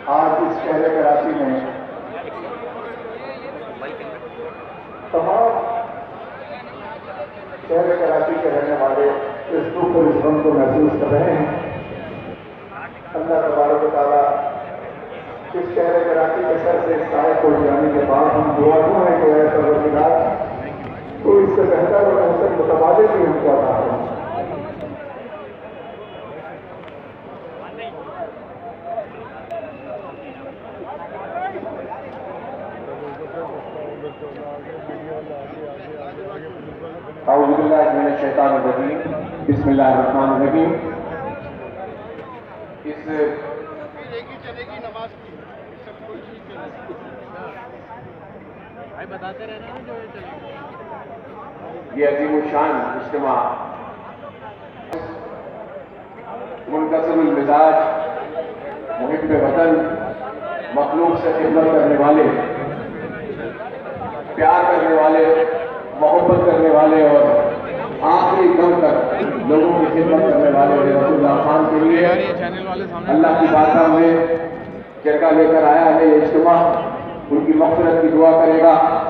آج اس شہر کراچی میں تمام شہر کراچی کے رہنے والے اس دکھ اور اس غم کو محسوس کر رہے ہیں۔ اللہ تبارک و تعالیٰ اس شہر کراچی کے سر سے سائے کو جانے کے بعد ہم دعا دوں ہیں کہ اے پروردگار تو اس سے بہتر اور احسن متبادل بھی ہم کو عطا کریں۔ اعوذ باللہ من الشیطان الرجیم، بسم اللہ الرحمن الرحیم۔ یہ عظیم الشان اجتماع منکسر المزاج، محب وطن، مخلوق سے خدمت کرنے والے، پیار کرنے والے، محبت کرنے والے اور آخری دم تک لوگوں کی خدمت کرنے والے رسول اللہ خان کے لیے اللہ کی بارگاہ میں جرگہ لے کر آیا ہے۔ یہ اجتماع ان کی مغفرت کی دعا کرے گا۔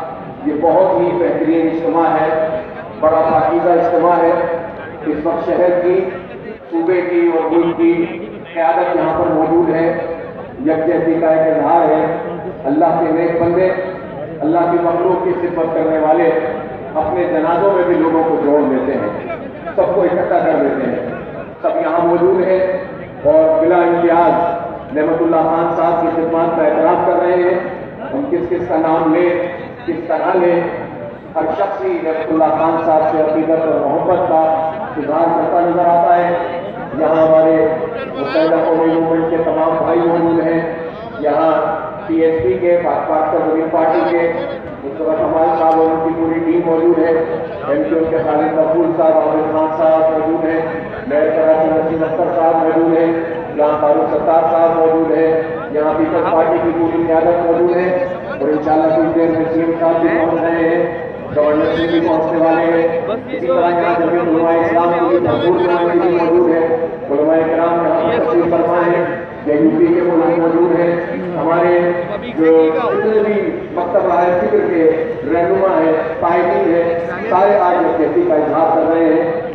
یہ بہت ہی بہترین اجتماع ہے، بڑا پاکیزہ اجتماع ہے۔ اس وقت شہر کی، صوبے کی اور ملک کی قیادت یہاں پر موجود ہے۔ یکجہتی کا ایک اظہار ہے۔ اللہ کے نیک بندے، اللہ کی مخلوق کی خدمت کرنے والے اپنے جنازوں میں بھی لوگوں کو جوڑ دیتے ہیں، سب کو اکٹھا کر دیتے ہیں۔ سب یہاں موجود ہیں اور بلا امتیاز نعمت اللہ خان صاحب کی خدمات کا اعتراف کر رہے ہیں۔ ہم کس کس کا نام لیں، کس طرح لیں، ہر شخص ہی نعمت اللہ خان صاحب سے عقیدت اور محبت کا اظہار کرتا نظر آتا ہے۔ یہاں ہمارے متحدہ قومی موومنٹ کے تمام بھائی موجود ہیں۔ یہاں پی ایس پی کے، پاکستان زمین پارٹی کے مصطفیٰ کمال صاحب اور ان کی پوری ٹیم موجود ہے۔ ایم کیو کے خالد مقبول صاحب، عامر خان صاحب موجود ہیں۔ میئر کراچی نسیم اختر صاحب موجود ہیں۔ یہاں فاروق ستار صاحب موجود ہیں۔ یہاں پیپلز پارٹی کی پوری قیادت موجود ہے اور انشاءاللہ کچھ دیر میں سیم صاحب بھی پہنچ رہے ہیں، گورنر سے بھی پہنچنے والے ہیں۔ اسی طرح یہاں جمعیت علماء اسلام کی بھرپور نمائندگی بھی موجود ہے۔ علماء کرام یہاں پر تشریف فرما ہے۔ یہ یو پی کے ملک موجود ہیں۔ ہمارے جو جتنے بھی مکتب اہل فکر کے رہنما ہیں، قائدین ہیں، سارے آج یکجہتی کا اظہار کر رہے ہیں۔